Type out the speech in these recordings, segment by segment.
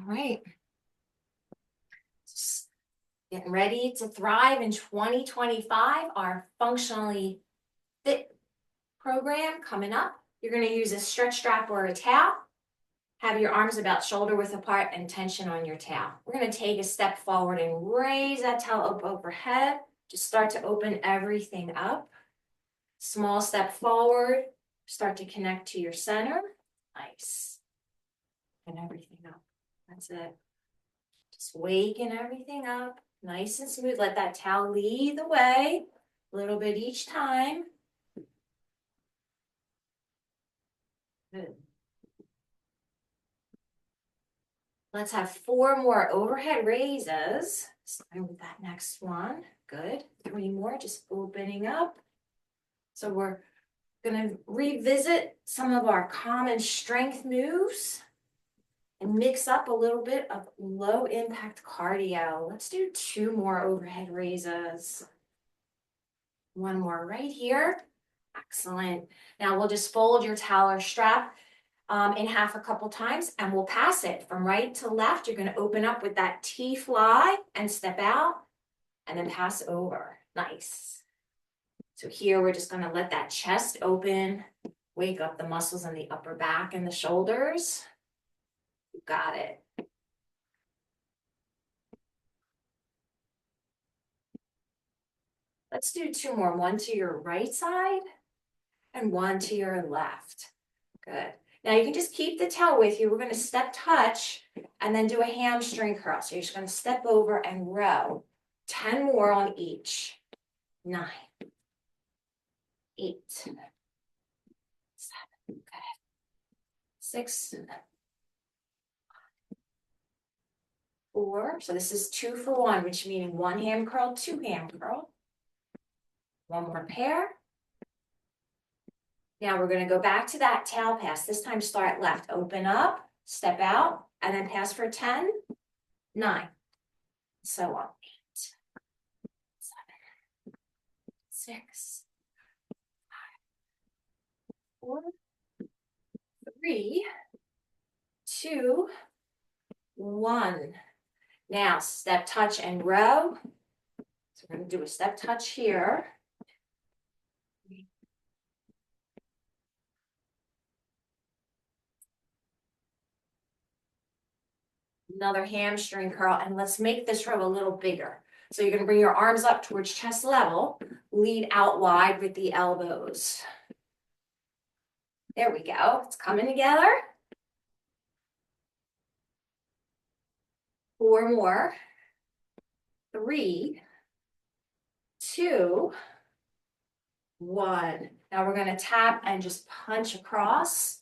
All right. Getting ready to thrive in 2025, our functionally fit program coming up. You're going to use a stretch strap or a towel. Have your arms about shoulder width apart and tension on your towel. We're going to take a step forward and raise that towel up overhead. Just start to open everything up. Small step forward. Start to connect to your center. Nice. And everything up. That's it. Just waking everything up. Nice and smooth. Let that towel lead the way. A little bit each time. Good. Let's have 4 more overhead raises. Starting with that next one. Good. 3 more, just opening up. So we're going to revisit some of our common strength moves and mix up a little bit of low impact cardio. Let's do 2 more overhead raises. 1 more right here. Excellent. Now we'll just fold your towel or strap in half a couple times and we'll pass it from right to left. You're going to open up with that T-fly and step out and then pass over. Nice. So here we're just going to let that chest open, wake up the muscles in the upper back and the shoulders. You got it. Let's do 2 more. 1 to your right side and 1 to your left. Good. Now you can just keep the towel with you. We're going to step touch and then do a hamstring curl. So you're just going to step over and row. 10 more on each. 9, 8, 7, good. 6, 4. So this is 2 for 1, which means 1 ham curl, 2 ham curl. 1 more pair. Now we're going to go back to that towel pass. This time start left. Open up, step out, and then pass for 10, 9, so on. 8, 7, 6, 5, 4, 3, 2, 1. Now step touch and row. So we're going to do a step touch here. Another hamstring curl, and let's make this row a little bigger. So you're going to bring your arms up towards chest level, lead out wide with the elbows. There we go. It's coming together. 4 more. 3, 2, 1. Now we're going to tap and just punch across.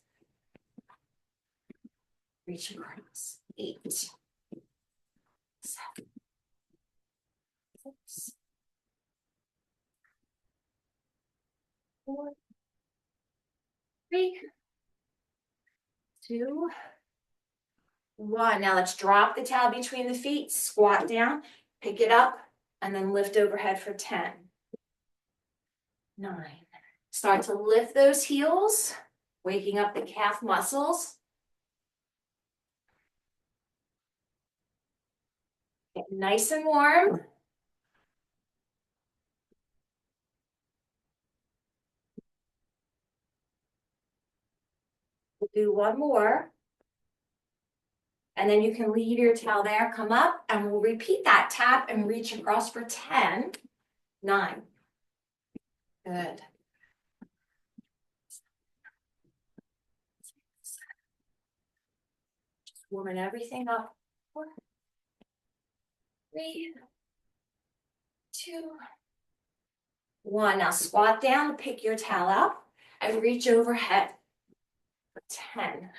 Reach across. 8, 7, 6, 4, 3, 2, 1. Now let's drop the towel between the feet, squat down, pick it up, and then lift overhead for 10, 9. Start to lift those heels, waking up the calf muscles. Get nice and warm. We'll do 1 more. And then you can leave your towel there, come up, and we'll repeat that tap and reach across for 10, 9. Good. 6. Just warming everything up. 4, 3, 2, 1. Now squat down, pick your towel up, and reach overhead for 10.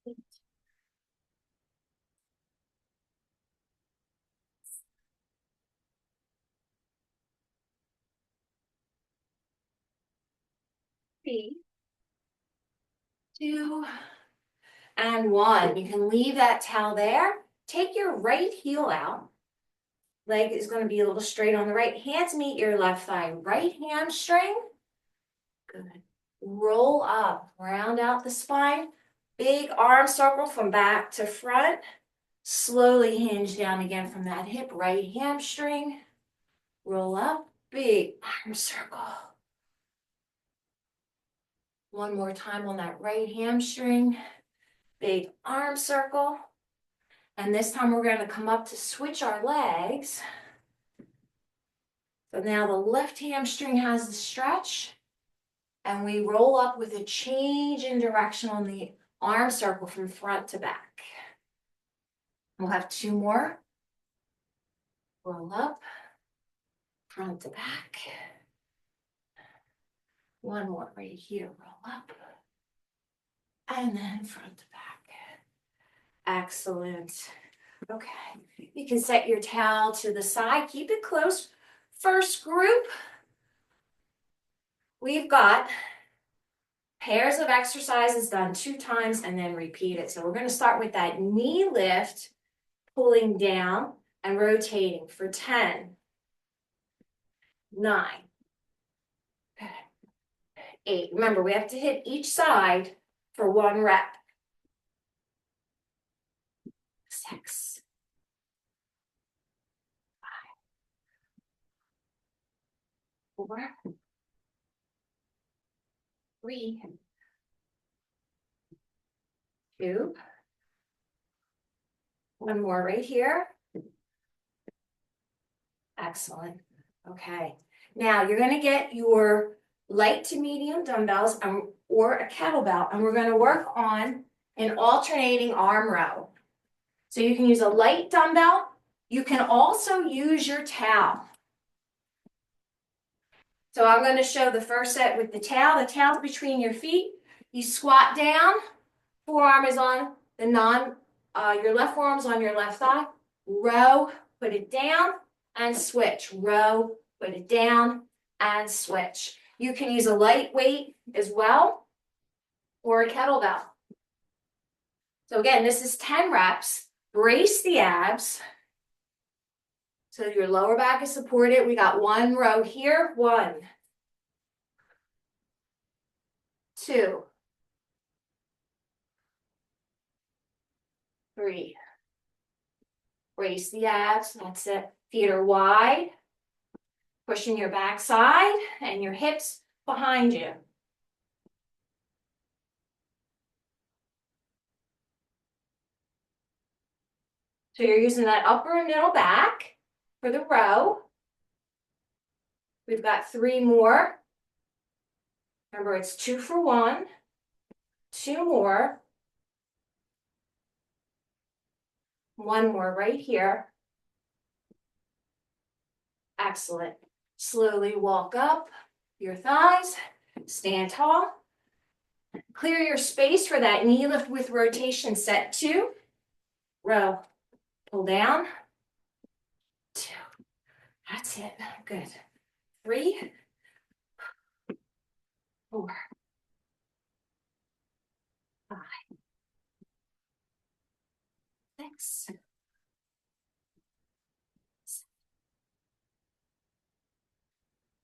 8, 3, 2, and 1. You can leave that towel there. Take your right heel out. Leg is going to be a little straight on the right. Hands meet your left thigh. Right hamstring. Good. Roll up. Round out the spine. Big arm circle from back to front. Slowly hinge down again from that hip, right hamstring. Roll up, big arm circle. One more time on that right hamstring. Big arm circle. And this time we're going to come up to switch our legs. So now the left hamstring has the stretch. And we roll up with a change in direction on the arm circle from front to back. We'll have two more. Roll up, front to back. One more right here, roll up. And then front to back. Excellent. Okay, you can set your towel to the side, keep it close. First group, we've got pairs of exercises done 2 times and then repeat it. So we're going to start with that knee lift, pulling down and rotating for 10, 9, 8. Remember, we have to hit each side for 1 rep. 6, 5, 4, 3, 2. One more right here. Excellent. Okay. Now you're going to get your light to medium dumbbells or a kettlebell, and we're going to work on an alternating arm row. So you can use a light dumbbell. You can also use your towel. So I'm going to show the first set with the towel. The towel's between your feet. You squat down. Forearm is on the your left forearm's on your left thigh. Row, put it down, and switch. Row, put it down, and switch. You can use a light weight as well, or a kettlebell. So again, this is 10 reps. Brace the abs. So your lower back is supported. We got 1 row here. 1, 2, 3. Brace the abs. That's it. Feet are wide. Pushing your backside and your hips behind you. So you're using that upper and middle back for the row. We've got 3 more. Remember, it's 2 for 1. 2 more. 1 more right here. Excellent. Slowly walk up your thighs. Stand tall. Clear your space for that knee lift with rotation. Set 2. Row. Pull down. 2. That's it. Good. 3, 4, 5, 6,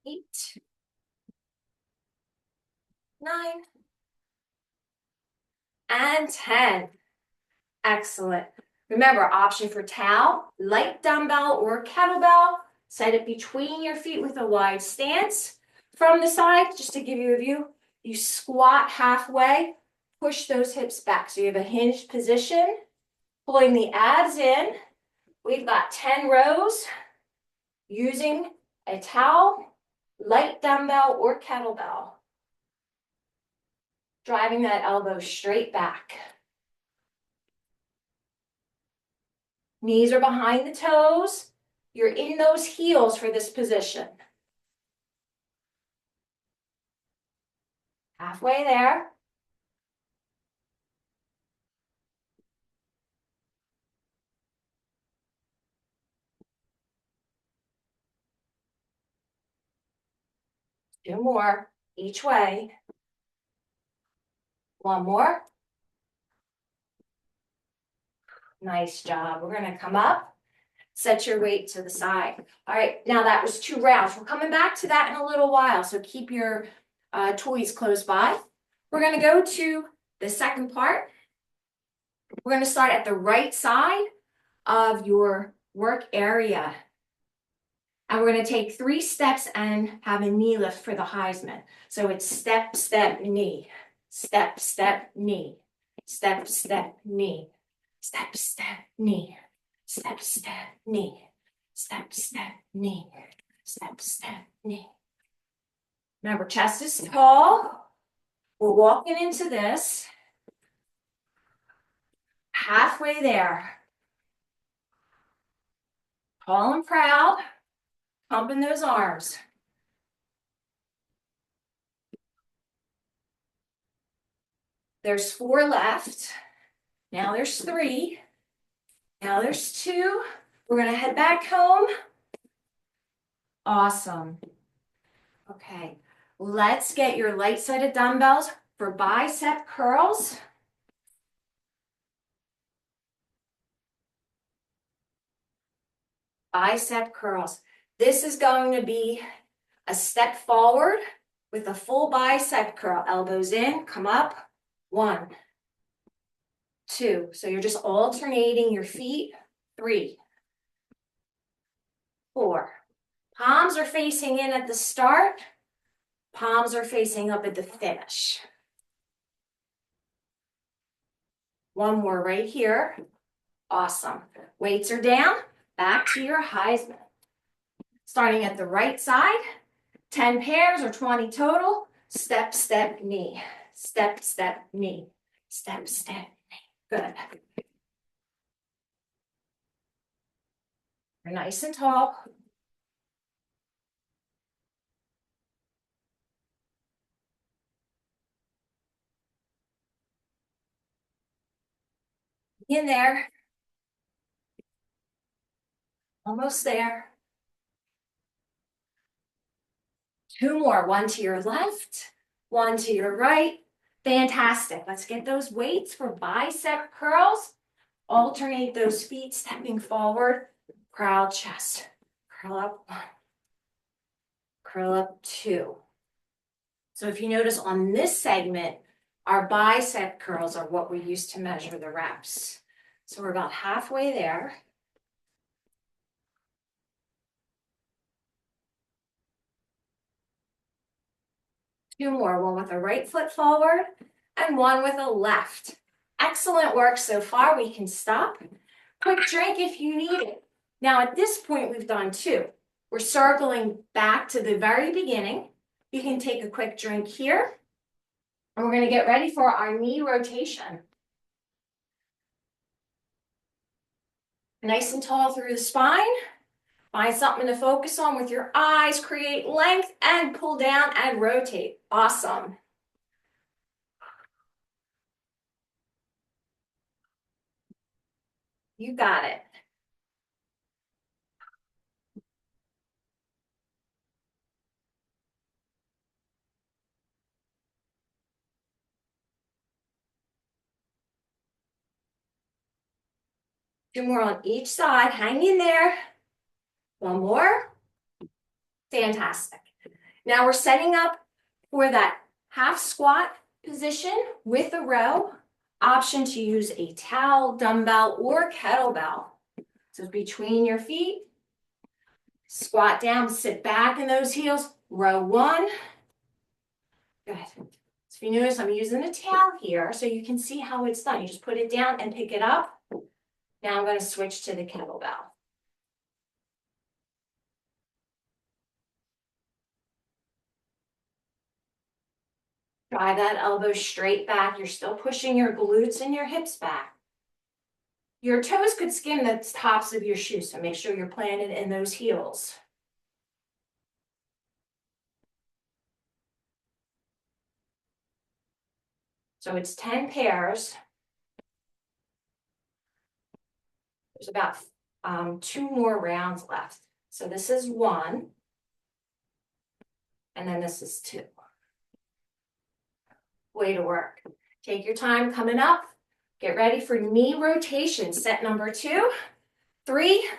8, 9, and 10. Excellent. Remember, option for towel, light dumbbell or kettlebell. Set it between your feet with a wide stance. From the side, just to give you a view, you squat halfway, push those hips back. So you have a hinged position, pulling the abs in. We've got 10 rows using a towel, light dumbbell, or kettlebell. Driving that elbow straight back. Knees are behind the toes. You're in those heels for this position. Halfway there. Two more each way. 1 more. Nice job. We're going to come up, set your weight to the side. All right, now that was 2 rounds. We're coming back to that in a little while, so keep your toys close by. We're going to go to the second part, We're gonna start at the right side of your work area. And we're gonna take 3 steps and have a knee lift for the Heisman. So it's step, step, knee, step, step, knee, step, step, knee, step, step, knee, step, step, knee, step, step, knee, step, step, knee. Remember, chest is tall. We're walking into this. Halfway there. Tall and proud. Pumping those arms. There's 4 left. Now there's 3. Now there's 2. We're gonna head back home. Awesome. Okay, let's get your light-sided dumbbells for bicep curls. Bicep curls. This is going to be a step forward with a full bicep curl. Elbows in, come up. 1, 2. So you're just alternating your feet. 3, 4. Palms are facing in at the start. Palms are facing up at the finish. 1 more right here. Awesome. Weights are down. Back to your Heisman. Starting at the right side. 10 pairs or 20 total. Step, step, knee. Step, step, knee. Step, step, knee. Good. You're nice and tall. In there. Almost there. 2 more. 1 to your left. 1 to your right. Fantastic. Let's get those weights for bicep curls. Alternate those feet stepping forward. Proud chest. Curl up 1. Curl up 2. So if you notice on this segment, our bicep curls are what we use to measure the reps. So we're about halfway there. Two more, 1 with a right foot forward and 1 with a left. Excellent work so far. We can stop. Quick drink if you need it. Now at this point, we've done 2. We're circling back to the very beginning. You can take a quick drink here. And we're going to get ready for our knee rotation. Nice and tall through the spine. Find something to focus on with your eyes. Create length and pull down and rotate. Awesome. You got it. Two more on each side. Hang in there. 1 more. Fantastic. Now we're setting up for that half squat position with a row. Option to use a towel, dumbbell, or kettlebell. So between your feet, squat down, sit back in those heels, row 1. Good. So if you notice, I'm using a towel here so you can see how it's done. You just put it down and pick it up. Now I'm going to switch to the kettlebell. Drive that elbow straight back. You're still pushing your glutes and your hips back. Your toes could skim the tops of your shoes, so make sure you're planted in those heels. So it's 10 pairs. There's about 2 more rounds left. So this is 1. And then this is 2. Way to work. Take your time coming up. Get ready for knee rotation. Set number 2. 3,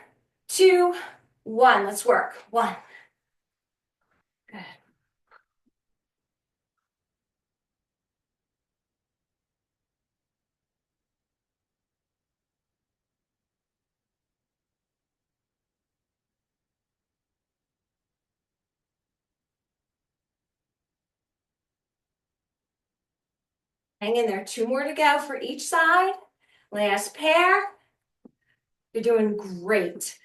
2, 1. Let's work. 1. Good. Hang in there, 2 more to go for each side. Last pair. You're doing great.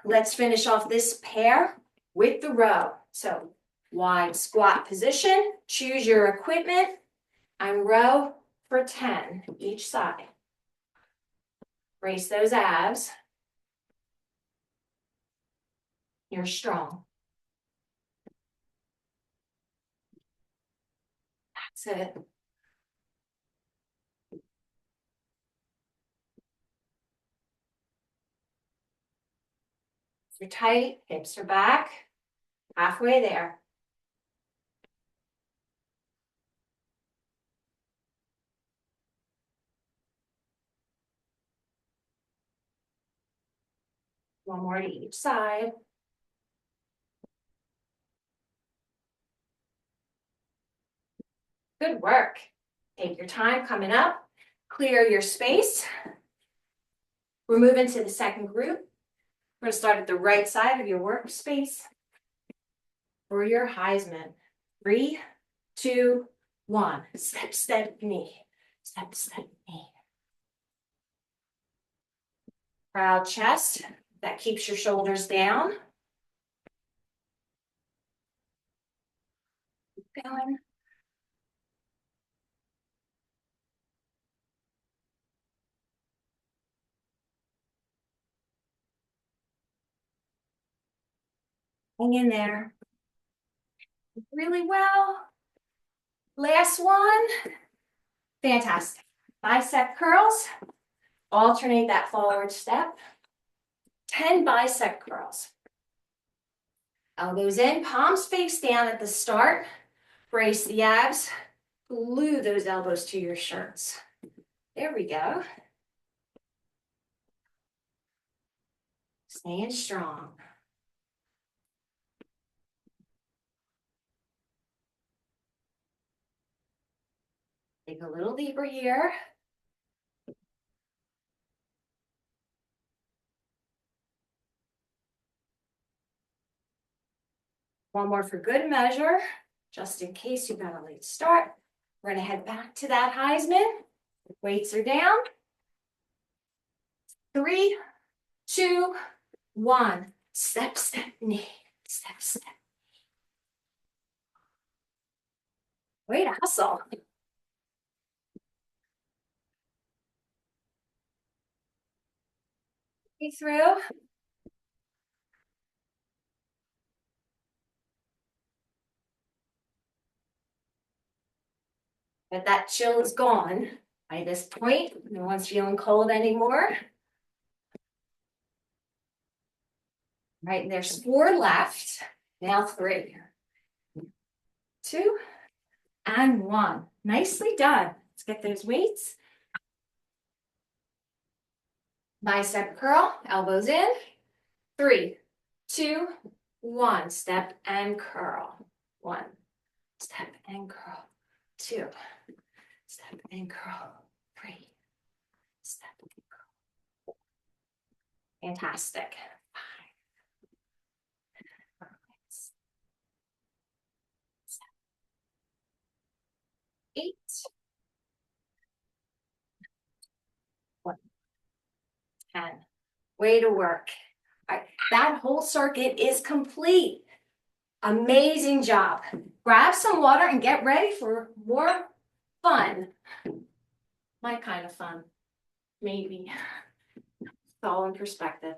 Let's finish off this pair with the row. So wide squat position, choose your equipment, and row for 10 each side. Brace those abs. You're strong. That's it. You're tight, hips are back, halfway there. One more to each side. Good work. Take your time coming up. Clear your space. We're moving to the second group. We're going to start at the right side of your workspace for your Heisman. 3, 2, 1. Step, step, knee. Step, step, knee. Proud chest. That keeps your shoulders down. Keep going. Hang in there. Really well. Last one. Fantastic. Bicep curls. Alternate that forward step. 10 bicep curls. Elbows in, palms face down at the start. Brace the abs. Glue those elbows to your shirts. There we go. Staying strong. Dig a little deeper here. One more for good measure, just in case you got a late start. We're gonna head back to that Heisman. Weights are down. 3, 2, 1. Step, step, knee. Step, step. Way to hustle. Through. But that chill is gone by this point. No one's feeling cold anymore. Right, there's 4 left. Now 3, 2, and 1. Nicely done. Let's get those weights. Bicep curl, elbows in. 3, 2, 1. Step and curl. 1. Step and curl. 2. Step and curl. 3. Step and curl. Fantastic. 5. 8. 1. 10. Way to work. All right, that whole circuit is complete. Amazing job. Grab some water and get ready for more fun. My kind of fun, maybe. It's all in perspective.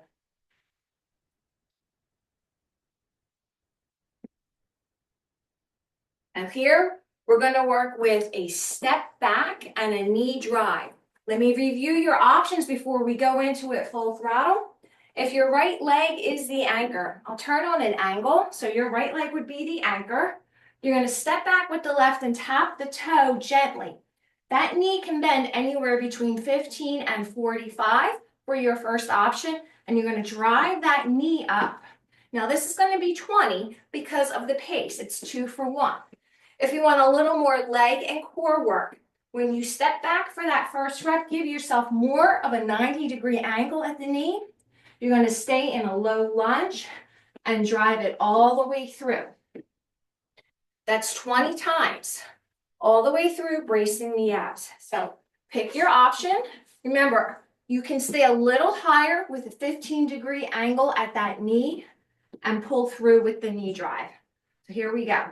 And here, we're going to work with a step back and a knee drive. Let me review your options before we go into it full throttle. If your right leg is the anchor, I'll turn on an angle. So your right leg would be the anchor. You're going to step back with the left and tap the toe gently. That knee can bend anywhere between 15 and 45 for your first option. And you're going to drive that knee up. Now this is going to be 20 because of the pace. It's 2 for 1. If you want a little more leg and core work, when you step back for that first rep, give yourself more of a 90-degree angle at the knee. You're going to stay in a low lunge and drive it all the way through. That's 20 times. all the way through, bracing the abs. So pick your option. Remember, you can stay a little higher with a 15-degree angle at that knee and pull through with the knee drive. So here we go.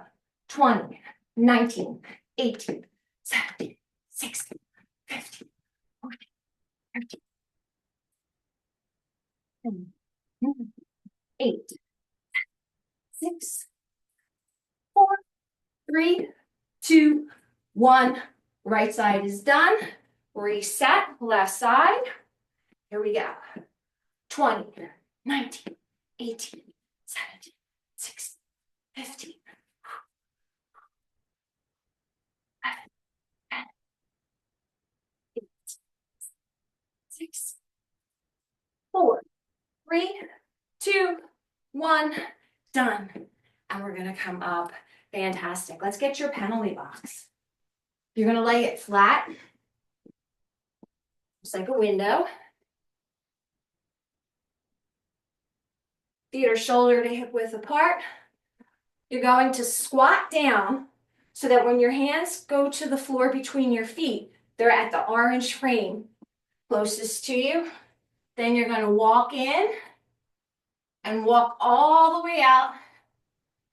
20, 19, 18, 17, 16, 15, 14, 13, 10, 8, 6, 4, 3, 2, 1. Right side is done. Reset, left side. Here we go. 20, 19, 18, 17, 16, 15, 10, 8, 6, 4, 3, 2, 1. Done. And we're going to come up. Fantastic. Let's get your penalty box. You're going to lay it flat, just like a window. Feet are shoulder to hip width apart. You're going to squat down so that when your hands go to the floor between your feet, they're at the orange frame closest to you. Then you're going to walk in and walk all the way out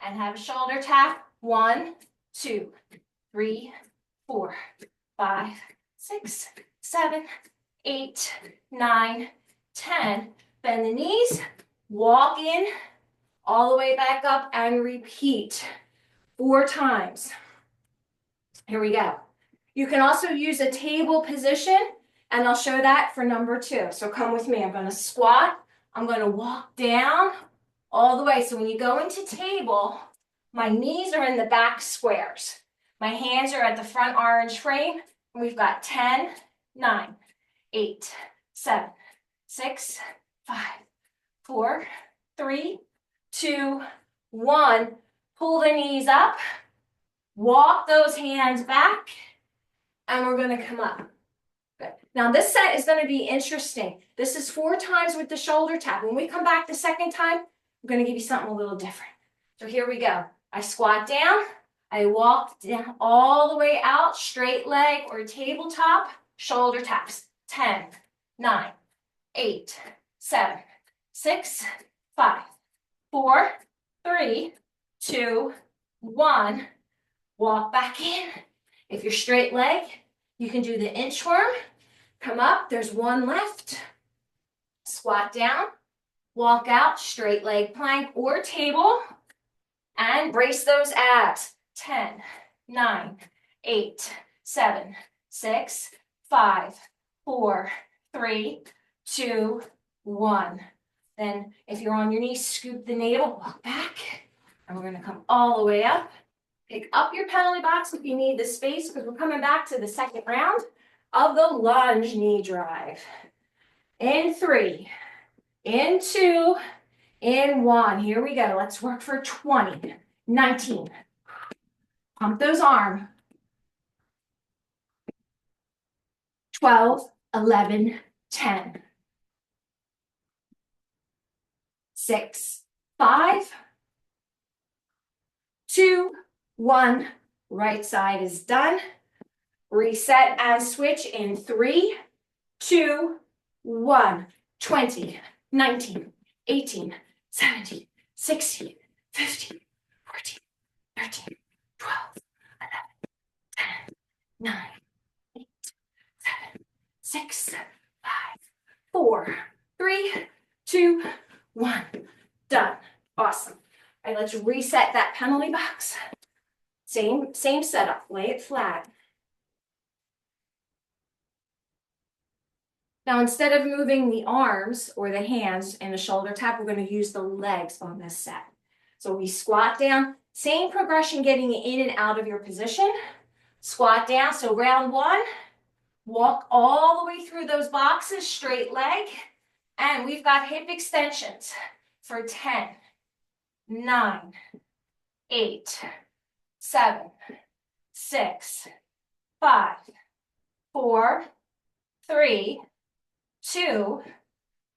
and have a shoulder tap. 1, 2, 3, 4, 5, 6, 7, 8, 9, 10. Bend the knees, walk in, all the way back up, and repeat 4 times. Here we go. You can also use a table position, and I'll show that for number 2. So come with me. I'm going to squat. I'm going to walk down all the way. So when you go into table, my knees are in the back squares. My hands are at the front orange frame. We've got 10, 9, 8, 7, 6, 5, 4, 3, 2, 1. Pull the knees up. Walk those hands back. And we're going to come up. Good. Now this set is going to be interesting. This is 4 times with the shoulder tap. When we come back the second time, I'm going to give you something a little different. So here we go. I squat down. I walk down all the way out, straight leg or tabletop, shoulder taps. 10, 9, 8, 7, 6, 5, 4, 3, 2, 1. Walk back in. If you're straight leg, you can do the inchworm. Come up, there's 1 left. Squat down, walk out, straight leg plank or table, and brace those abs. 10, 9, 8, 7, 6, 5, 4, 3, 2, 1. Then if you're on your knees, scoop the navel, walk back, and we're going to come all the way up. Pick up your penalty box if you need the space, because we're coming back to the second round of the lunge knee drive. In 3, in 2, in 1. Here we go. Let's work for 20, 19. Pump those arms. 12, 11, 10. 6, 5, 2, 1. Right side is done. Reset and switch in 3, 2, 1. 20, 19, 18, 17, 16, 15, 14, 13, 12, 11, 10, 9, 8, 7, 6, 5, 4, 3, 2, 1. Done. Awesome. All right, let's reset that penalty box. Same setup. Lay it flat. Now, instead of moving the arms or the hands in the shoulder tap, we're going to use the legs on this set. So we squat down. Same progression getting in and out of your position. Squat down. So round 1, walk all the way through those boxes, straight leg. And we've got hip extensions for 10, 9, 8, 7, 6, 5, 4, 3, 2,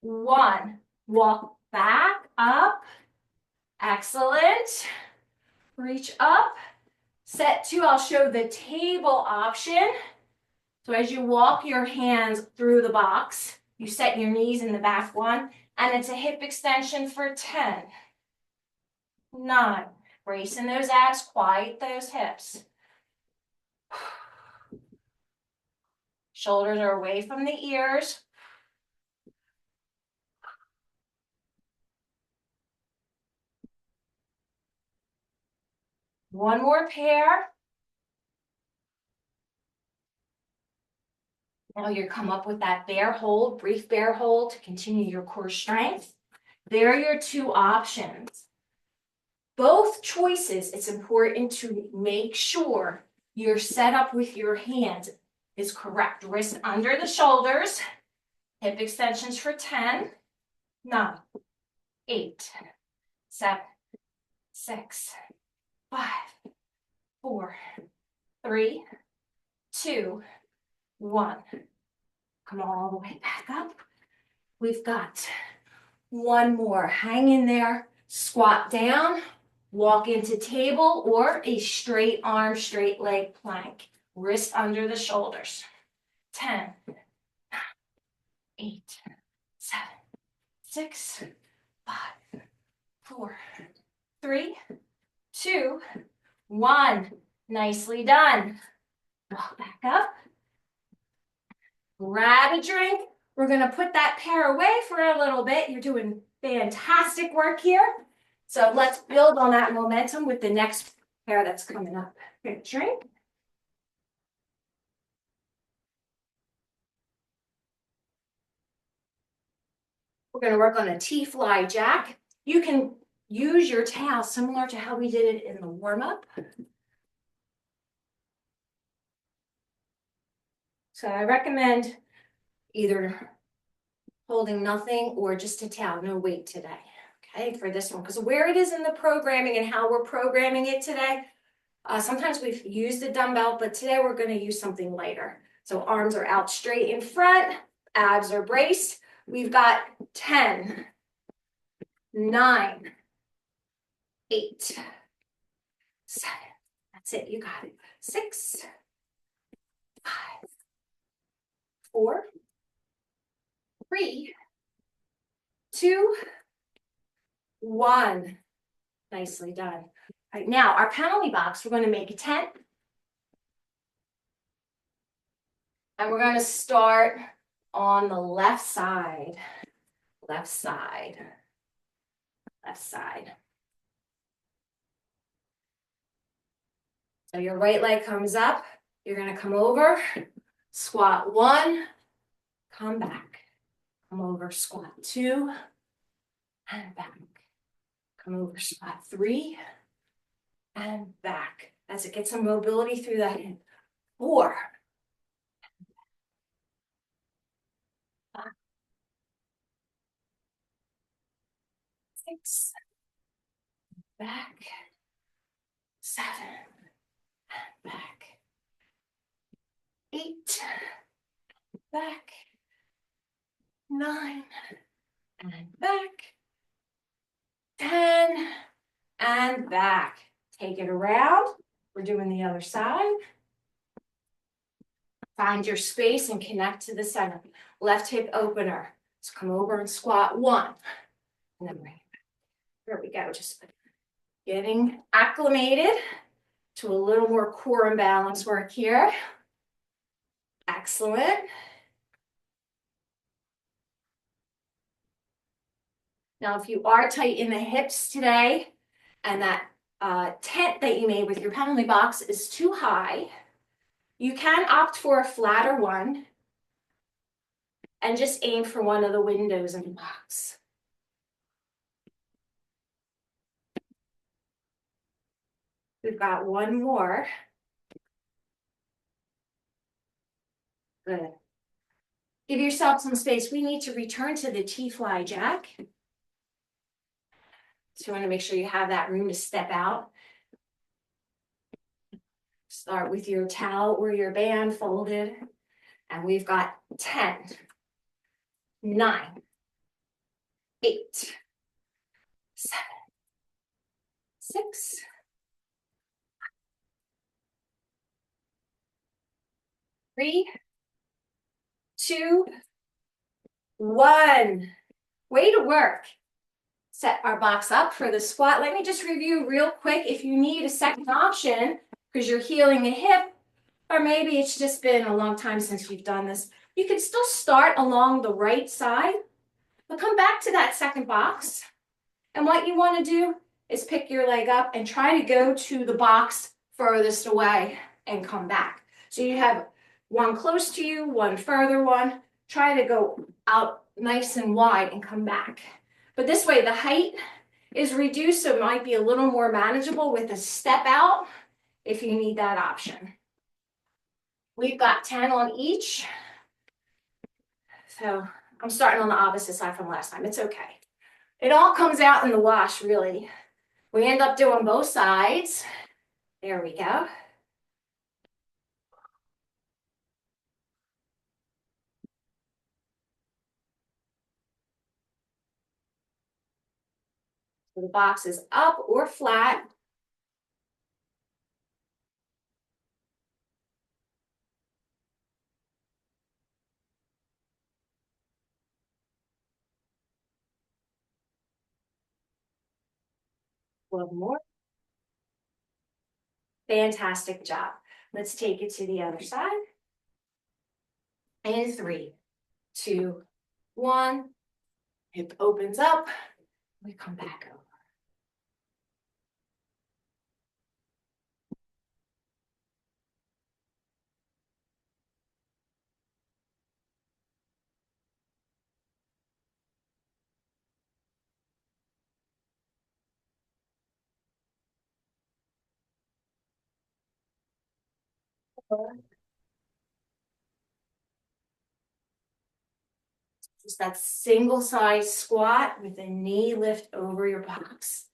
1. Walk back up. Excellent. Reach up Set 2, I'll show the table option. So as you walk your hands through the box, you set your knees in the back 1, and it's a hip extension for 10, 9, bracing those abs, quiet those hips. Shoulders are away from the ears. One more pair. Now you come up with that bear hold, brief bear hold to continue your core strength. There are your 2 options. Both choices, it's important to make sure your setup with your hands is correct. Wrist under the shoulders, hip extensions for 10, 9, 8, 7, 6, 5, 4, 3, 2, 1. Come all the way back up. We've got one more. Hang in there, squat down, walk into table or a straight arm, straight leg plank. Wrist under the shoulders. 10, 8, 7, 6, 5, 4, 3, 2, 1. Nicely done. Walk back up. Grab a drink. We're going to put that pair away for a little bit. You're doing fantastic work here. So let's build on that momentum with the next pair that's coming up. Good drink. We're going to work on a T-fly jack. You can use your towel similar to how we did it in the warm-up. So I recommend either holding nothing or just a towel, no weight today, okay, for this one. Because where it is in the programming and how we're programming it today, sometimes we've used a dumbbell, but today we're going to use something lighter. So arms are out straight in front, abs are braced. We've got 10, 9, 8, 7. That's it, you got it. 6, 5, 4, 3, 2, 1. Nicely done. All right, now our penalty box, we're going to make a tent. And we're going to start on the left side. Left side. Left side. So your right leg comes up. You're going to come over. Squat 1. Come back. Come over. Squat 2. And back. Come over. Squat 3. And back. As it gets some mobility through that hip. 4. 5. 6. Back. 7. Back. 8. Back. 9. And back. 10. And back. Take it around. We're doing the other side. Find your space and connect to the center. Left hip opener. So come over and squat 1. And then bring it back. There we go. Just getting acclimated to a little more core and balance work here. Excellent. Now, if you are tight in the hips today, and that tent that you made with your penalty box is too high, you can opt for a flatter one and just aim for one of the windows in the box. We've got one more. Good. Give yourself some space. We need to return to the T-fly jack. So you want to make sure you have that room to step out. Start with your towel or your band folded. And we've got 10, 9, 8, 7, 6, 3, 2, 1. Way to work. Set our box up for the squat. Let me just review real quick if you need a second option because you're healing a hip, or maybe it's just been a long time since you've done this. You can still start along the right side, but come back to that second box. And what you want to do is pick your leg up and try to go to the box furthest away and come back. So you have one close to you, one further one. Try to go out nice and wide and come back. But this way the height is reduced, so it might be a little more manageable with a step out if you need that option. We've got 10 on each. So I'm starting on the opposite side from last time. It's okay. It all comes out in the wash, really. We end up doing both sides. There we go. So the box is up or flat. One more. Fantastic job. Let's take it to the other side. And 3, 2, 1. Hip opens up. We come back over. Just that single side squat with a knee lift over your box.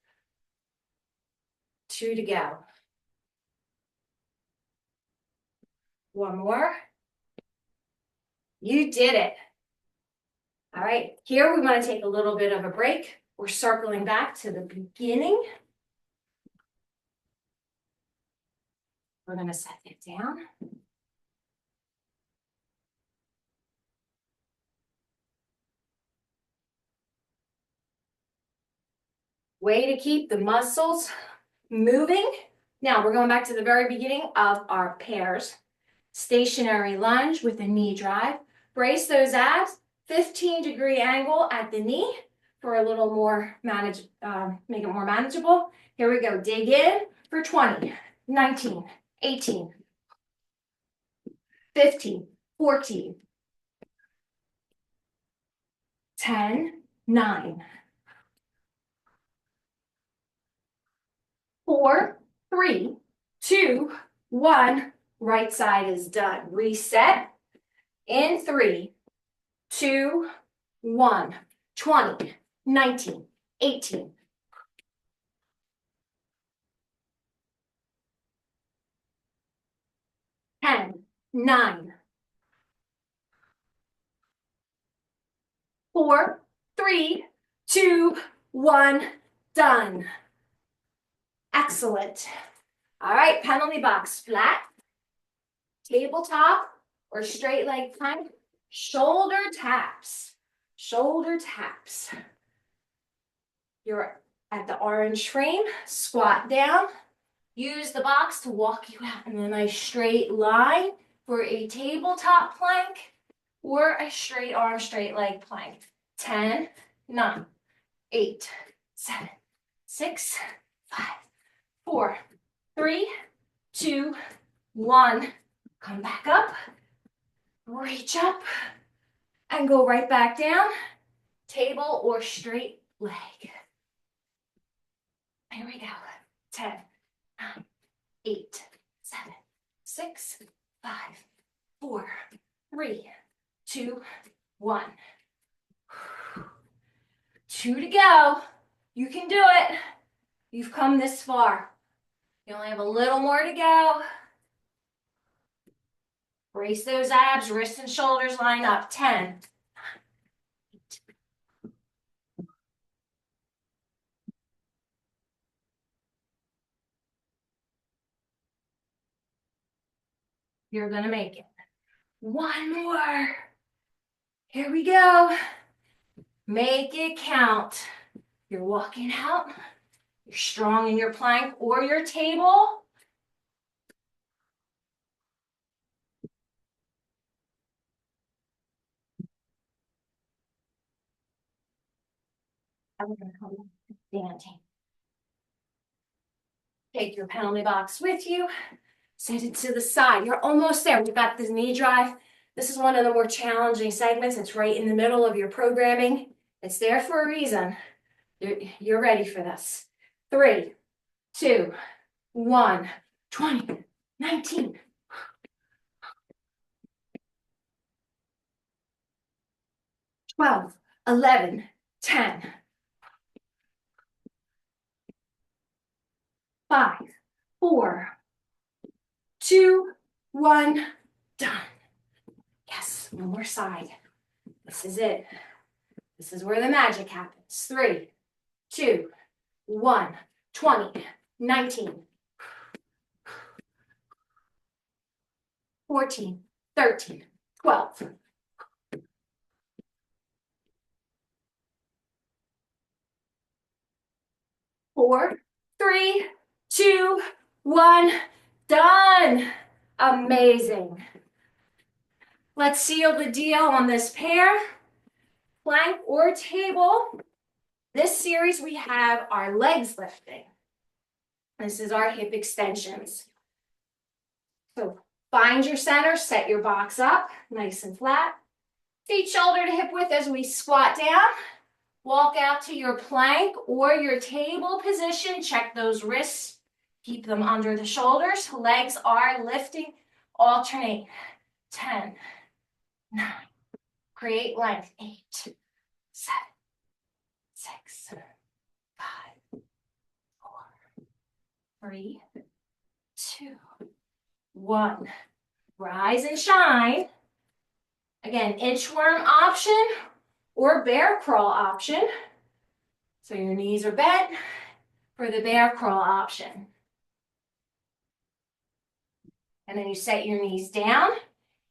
2 to go. One more. You did it. All right, here we want to take a little bit of a break. We're circling back to the beginning. We're going to set it down. Way to keep the muscles moving. Now we're going back to the very beginning of our pairs. Stationary lunge with a knee drive. Brace those abs, 15-degree angle at the knee for a little more make it more manageable. Here we go, dig in for 20, 19, 18, 15, 14, 10, 9, 4, 3, 2, 1. Right side is done. Reset in 3, 2, 1. 20, 19, 18, 10, 9, 4, 3, 2, 1. Done. Excellent. All right, penalty box, flat, tabletop, or straight leg plank, shoulder taps. Shoulder taps. You're at the orange frame, squat down. Use the box to walk you out in a nice straight line for a tabletop plank or a straight arm, straight leg plank. 10, 9, 8, 7, 6, 5, 4, 3, 2, 1. Come back up, reach up, and go right back down. Table or straight leg. Here we go. 10, 9, 8, 7, 6, 5, 4, 3, 2, 1. 2 to go. You can do it. You've come this far. You only have a little more to go. Brace those abs, wrists and shoulders line up. 10. You're going to make it. One more. Here we go. Make it count. You're walking out. You're strong in your plank or your table. And we're going to come standing. Take your penalty box with you. Set it to the side. You're almost there. We've got this knee drive. This is one of the more challenging segments. It's right in the middle of your programming. It's there for a reason. You're ready for this. 3, 2, 1, 20, 19. 12, 11, 10. 5, 4, 2, 1, done. Yes, one more side. This is it. This is where the magic happens. 3, 2, 1, 20, 19, 14, 13, 12. 4, 3, 2, 1, done. Amazing. Let's seal the deal on this pair, plank or table. This series we have our legs lifting. This is our hip extensions. So find your center, set your box up nice and flat. Feet shoulder to hip width as we squat down. Walk out to your plank or your table position. Check those wrists. Keep them under the shoulders. Legs are lifting. Alternate. 10, 9. Create length. 8, 7, 6, 5, 4, 3, 2, 1. Rise and shine. Again, inchworm option or bear crawl option. So your knees are bent for the bear crawl option. And then you set your knees down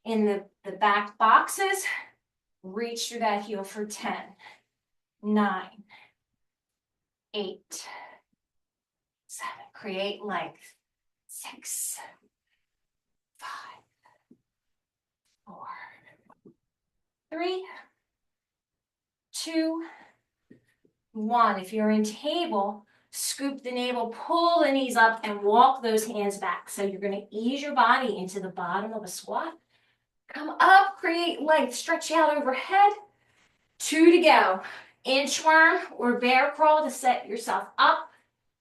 in the back boxes. Reach through that heel for 10, 9, 8, 7. Create length. 6, 5, 4, 3, 2, 1. If you're in table, scoop the navel, pull the knees up, and walk those hands back. So you're going to ease your body into the bottom of a squat. Come up, create length, stretch out overhead. 2 to go. Inchworm or bear crawl to set yourself up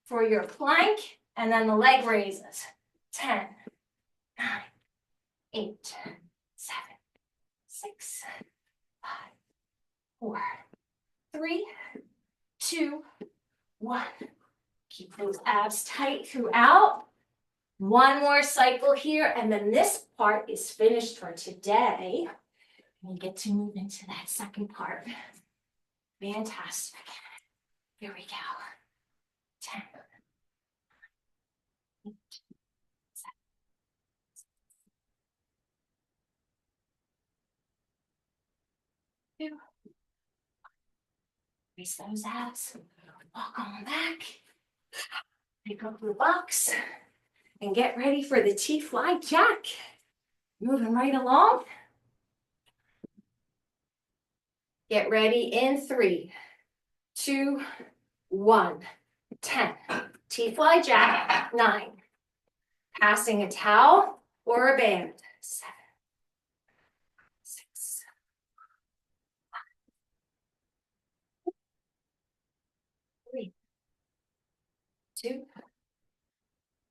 for your plank, and then the leg raises. 10, 9, 8, 7, 6, 5, 4, 3, 2, 1. Keep those abs tight throughout. One more cycle here, and then this part is finished for today. We get to move into that second part. Fantastic. Here we go. 10, 8, 7. Two. Raise those abs. Walk on back. Pick up your box and get ready for the T-fly jack. Moving right along. Get ready in 3, 2, 1. 10. T-fly jack. 9. Passing a towel or a band. 7, 6, 5, 3, 2,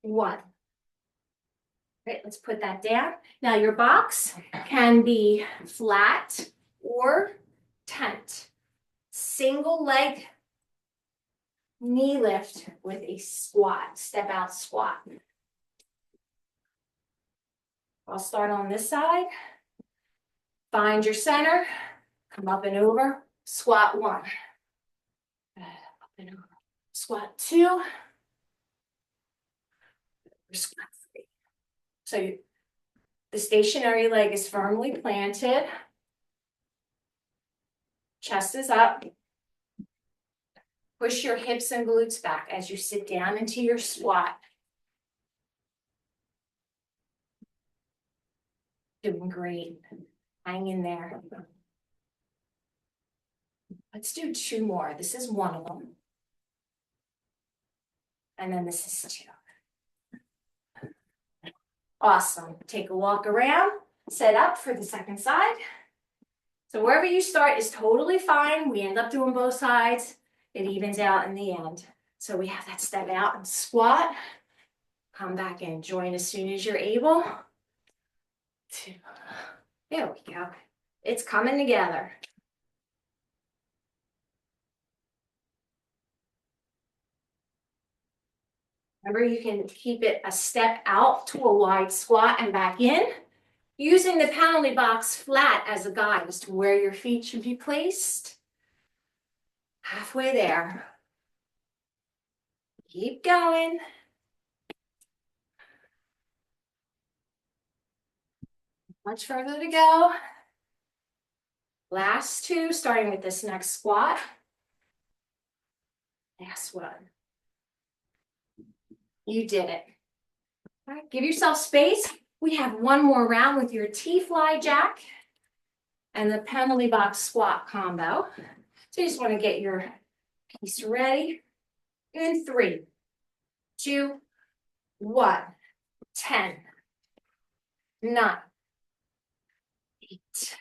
1. Great, let's put that down. Now your box can be flat or tent. Single leg knee lift with a squat, step out squat. I'll start on this side. Find your center, come up and over, squat 1. Up and over. Squat 2. Squat 3. So The stationary leg is firmly planted. Chest is up. Push your hips and glutes back as you sit down into your squat. Doing great. Hang in there. Let's do 2 more. This is one of them. And then this is 2. Awesome. Take a walk around. Set up for the second side. So wherever you start is totally fine. We end up doing both sides. It evens out in the end. So we have that step out and squat. Come back and join as soon as you're able. 2. There we go. It's coming together. Remember, you can keep it a step out to a wide squat and back in, using the penalty box flat as a guide as to where your feet should be placed. Halfway there. Keep going. Much further to go. Last 2, starting with this next squat. Last one. You did it. All right, give yourself space. We have one more round with your T-fly jack and the penalty box squat combo. So you just want to get your piece ready. In 3, 2, 1. 10, 9, 8, 7.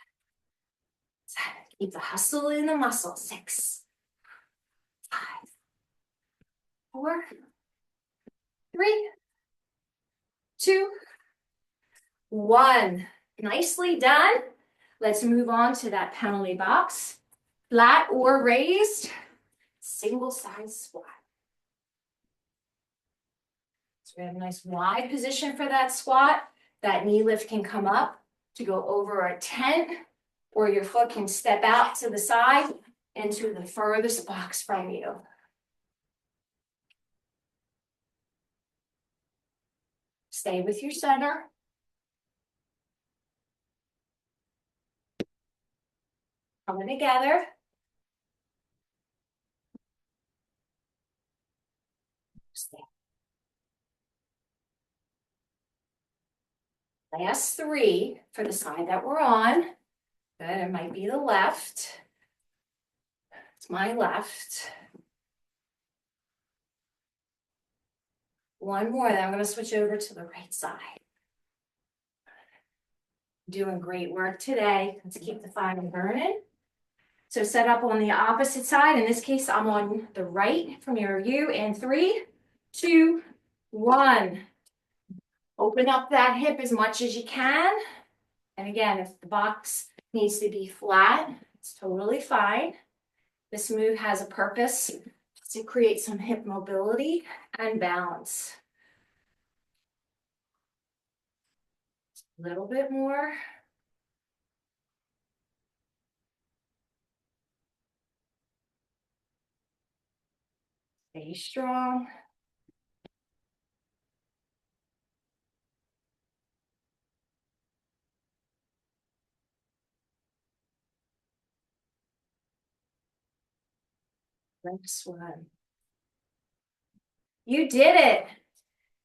Keep the hustle in the muscle. 6, 5, 4, 3, 2, 1. Nicely done. Let's move on to that penalty box. Flat or raised, single side squat. So we have a nice wide position for that squat. That knee lift can come up to go over a tent, or your foot can step out to the side into the furthest box from you. Stay with your center. Coming together. Stay. Last 3 for the side that we're on. Good, it might be the left. It's my left. One more, then I'm going to switch over to the right side. Doing great work today. Let's keep the fire burning. So set up on the opposite side. In this case, I'm on the right from your view. In 3, 2, 1. Open up that hip as much as you can. And again, if the box needs to be flat, it's totally fine. This move has a purpose to create some hip mobility and balance. A little bit more. Stay strong. Next one. You did it.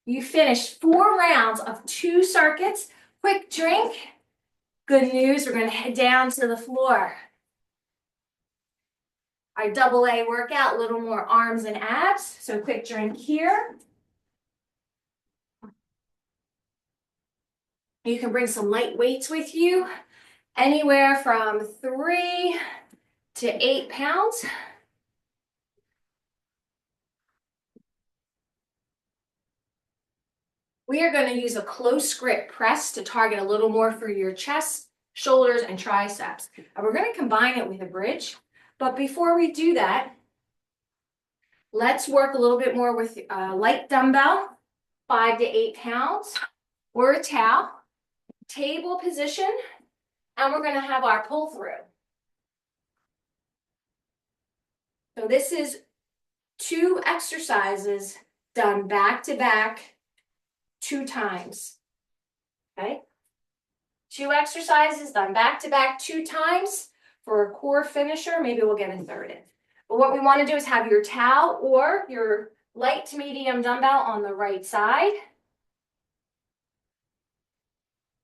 You finished 4 rounds of 2 circuits. Quick drink. Good news, we're going to head down to the floor. Our double A workout, a little more arms and abs. So quick drink here. You can bring some light weights with you, anywhere from 3 to 8 pounds. We are going to use a close grip press to target a little more for your chest, shoulders, and triceps. And we're going to combine it with a bridge. But before we do that, let's work a little bit more with a light dumbbell, 5 to 8 pounds, or a towel, table position, and we're going to have our pull through. So this is 2 exercises done back to back 2 times. Okay? 2 exercises done back to back 2 times for a core finisher. Maybe we'll get a third in. But what we want to do is have your towel or your light to medium dumbbell on the right side.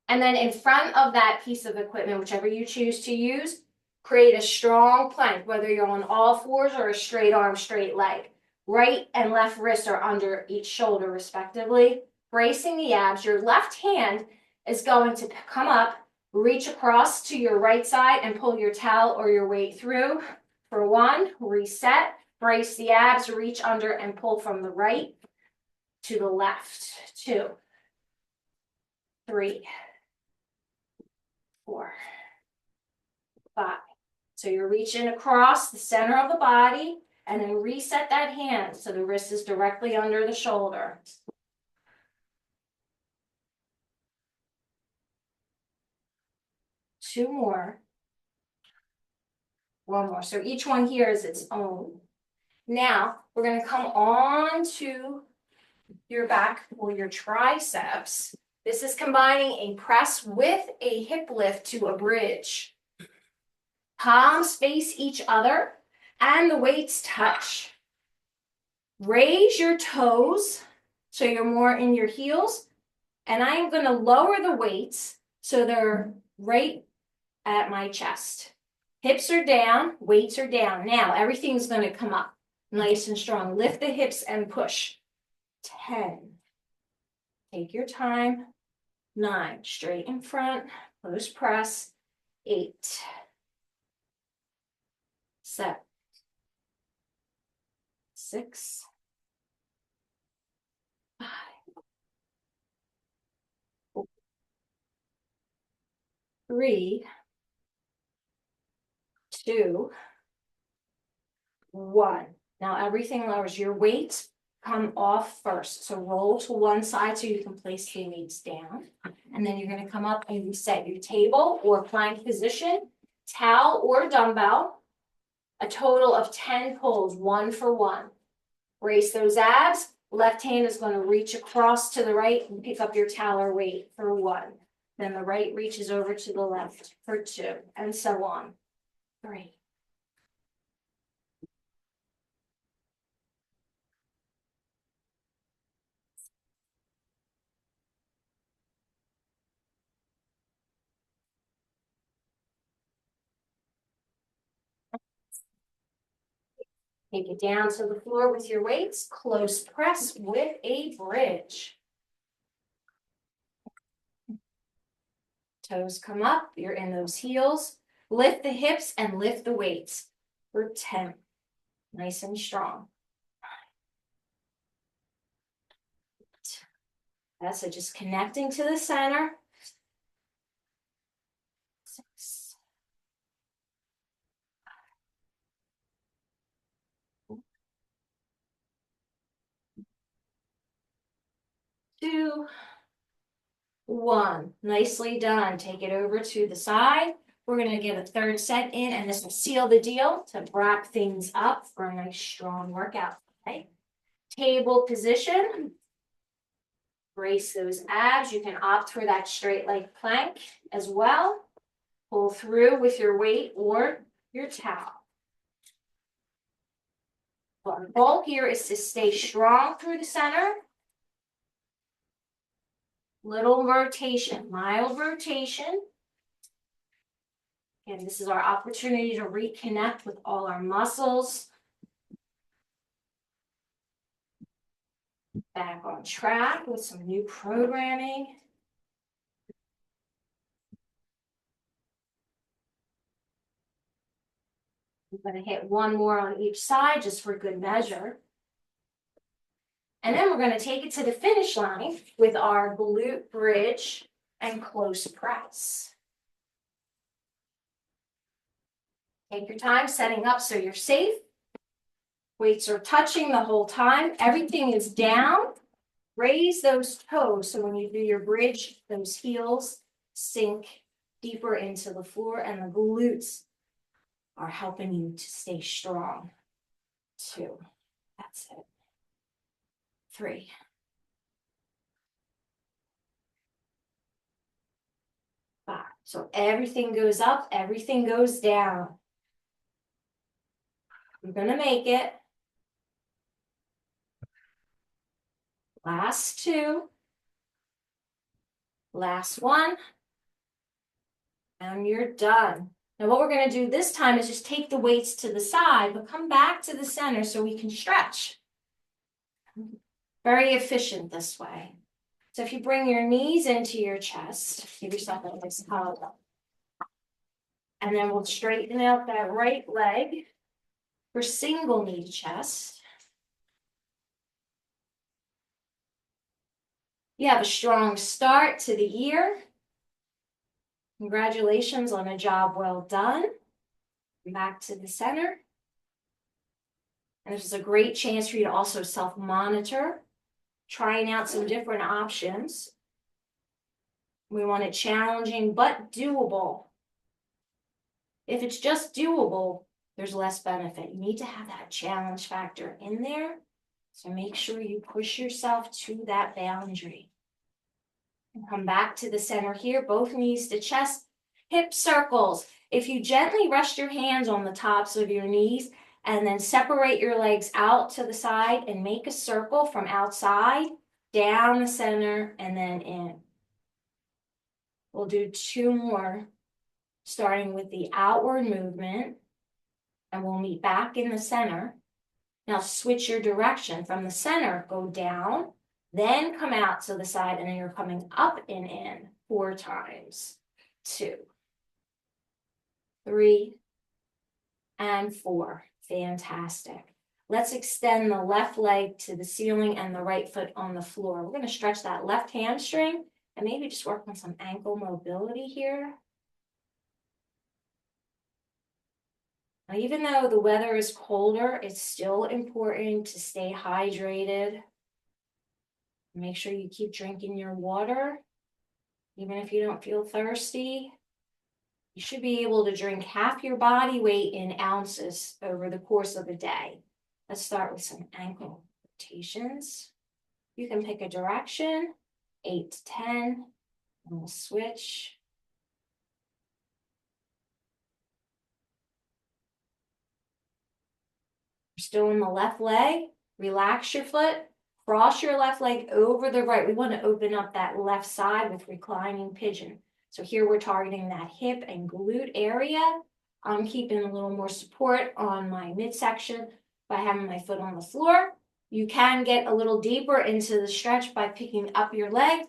And then in front of that piece of equipment, whichever you choose to use, create a strong plank, whether you're on all fours or a straight arm, straight leg. Right and left wrists are under each shoulder respectively. Bracing the abs, your left hand is going to come up, reach across to your right side and pull your towel or your weight through. For 1, reset, brace the abs, reach under and pull from the right to the left. 2, 3, 4, 5. So you're reaching across the center of the body and then reset that hand so the wrist is directly under the shoulder. 2 more. 1 more. So each one here is its own. Now we're going to come on to your back or your triceps. This is combining a press with a hip lift to a bridge. Palms face each other and the weights touch. Raise your toes so you're more in your heels. And I am going to lower the weights so they're right at my chest. Hips are down, weights are down. Now everything's going to come up nice and strong. Lift the hips and push. 10. Take your time. 9. Straight in front. Close press. 8. 7. 6. 5. 4. 3. 2. 1. Now everything lowers. Your weights come off first. So roll to one side so you can place the weights down. And then you're going to come up and reset your table or plank position, towel or dumbbell. A total of 10 pulls, 1 for 1. Brace those abs. Left hand is going to reach across to the right and pick up your towel or weight for 1. Then the right reaches over to the left for 2, and so on. 3. Take it down to the floor with your weights. Close press with a bridge. Toes come up. You're in those heels. Lift the hips and lift the weights for 10. Nice and strong. That's it. Just connecting to the center. 6. 2. 1. Nicely done. Take it over to the side. We're going to get a third set in, and this will seal the deal to wrap things up for a nice strong workout. Okay. Table position. Brace those abs. You can opt for that straight leg plank as well. Pull through with your weight or your towel. Our goal here is to stay strong through the center. Little rotation, mild rotation. Again, this is our opportunity to reconnect with all our muscles. Back on track with some new programming. I'm going to hit 1 more on each side just for good measure. And then we're going to take it to the finish line with our glute bridge and close press. Take your time setting up so you're safe. Weights are touching the whole time. Everything is down. Raise those toes so when you do your bridge, those heels sink deeper into the floor and the glutes are helping you to stay strong. 2. That's it. 3. 5. So everything goes up, everything goes down. You're gonna make it. Last two. Last one. And you're done. Now what we're gonna do this time is just take the weights to the side, but come back to the center so we can stretch. Very efficient this way. So if you bring your knees into your chest, give yourself a nice hug. And then we'll straighten out that right leg for single knee to chest. You have a strong start to the year. Congratulations on a job well done. Back to the center. And this is a great chance for you to also self-monitor, trying out some different options. We want it challenging but doable. If it's just doable, there's less benefit. You need to have that challenge factor in there. So make sure you push yourself to that boundary. And come back to the center here, both knees to chest, hip circles. If you gently rest your hands on the tops of your knees and then separate your legs out to the side and make a circle from outside, down the center, and then in. We'll do two more, starting with the outward movement, and we'll meet back in the center. Now switch your direction from the center, go down, then come out to the side, and then you're coming up and in 4 times. 2, 3, and 4. Fantastic. Let's extend the left leg to the ceiling and the right foot on the floor. We're going to stretch that left hamstring and maybe just work on some ankle mobility here. Now, even though the weather is colder, it's still important to stay hydrated. Make sure you keep drinking your water, even if you don't feel thirsty. You should be able to drink half your body weight in ounces over the course of a day. Let's start with some ankle rotations. You can pick a direction, 8 to 10, and we'll switch. You're still in the left leg. Relax your foot. Cross your left leg over the right. We want to open up that left side with reclining pigeon. So here we're targeting that hip and glute area. I'm keeping a little more support on my midsection by having my foot on the floor. You can get a little deeper into the stretch by picking up your leg.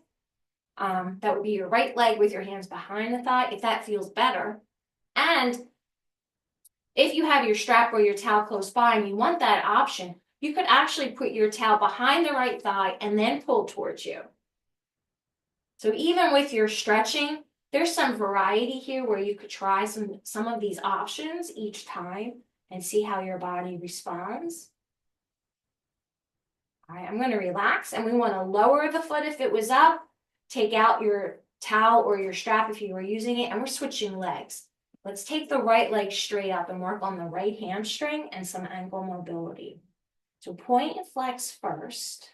That would be your right leg with your hands behind the thigh, if that feels better. And if you have your strap or your towel close by and you want that option, you could actually put your towel behind the right thigh and then pull towards you. So even with your stretching, there's some variety here where you could try some of these options each time and see how your body responds. All right, I'm going to relax, and we want to lower the foot if it was up, take out your towel or your strap if you were using it, and we're switching legs. Let's take the right leg straight up and work on the right hamstring and some ankle mobility. So point and flex first.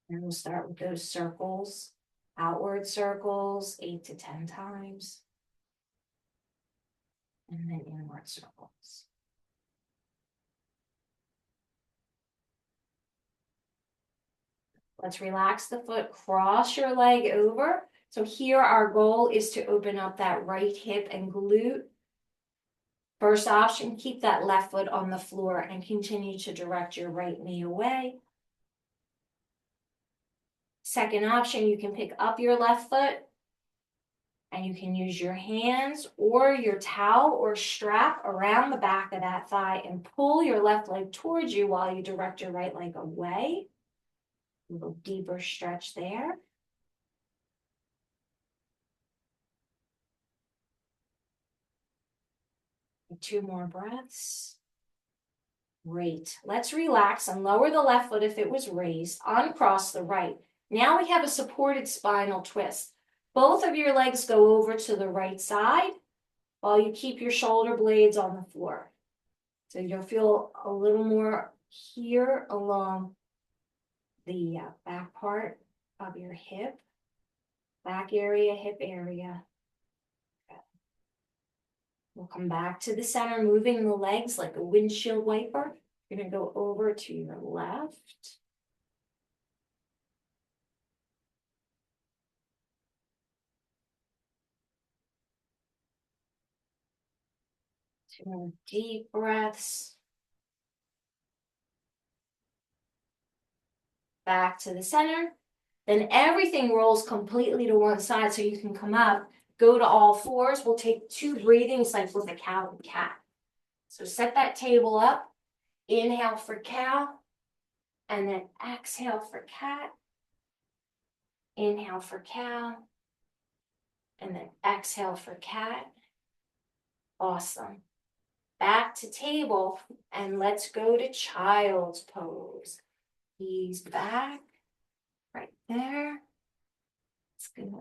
And we'll start with those circles, outward circles, 8 to 10 times. And then inward circles. Let's relax the foot, cross your leg over. So here our goal is to open up that right hip and glute. First option, keep that left foot on the floor and continue to direct your right knee away. Second option, you can pick up your left foot and you can use your hands or your towel or strap around the back of that thigh and pull your left leg towards you while you direct your right leg away. A little deeper stretch there. And 2 more breaths. Great. Let's relax and lower the left foot if it was raised, uncross the right. Now we have a supported spinal twist. Both of your legs go over to the right side while you keep your shoulder blades on the floor. So you'll feel a little more here along the back part of your hip, back area, hip area. We'll come back to the center, moving the legs like a windshield wiper. You're gonna go over to your left. Two more deep breaths. Back to the center. Then everything rolls completely to one side so you can come up. Go to all fours. We'll take 2 breathing cycles like cow and cat. So set that table up. Inhale for cow. And then exhale for cat. Inhale for cow. And then exhale for cat. Awesome. Back to table. And let's go to child's pose. Knees back. Right there. It's good.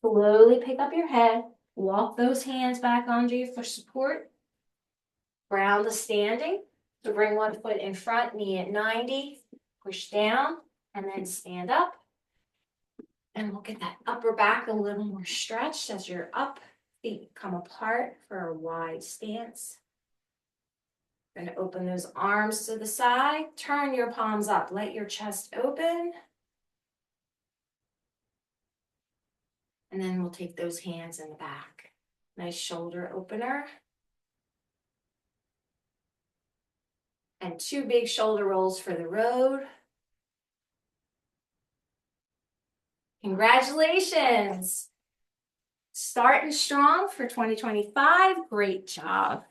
Slowly pick up your head, walk those hands back onto you for support. Ground the standing. So bring one foot in front, knee at 90, push down, and then stand up. And we'll get that upper back a little more stretched as you're up. Feet come apart for a wide stance. You're going to open those arms to the side. Turn your palms up. Let your chest open. And then we'll take those hands in the back. Nice shoulder opener. And 2 big shoulder rolls for the road. Congratulations. Starting strong for 2025. Great job.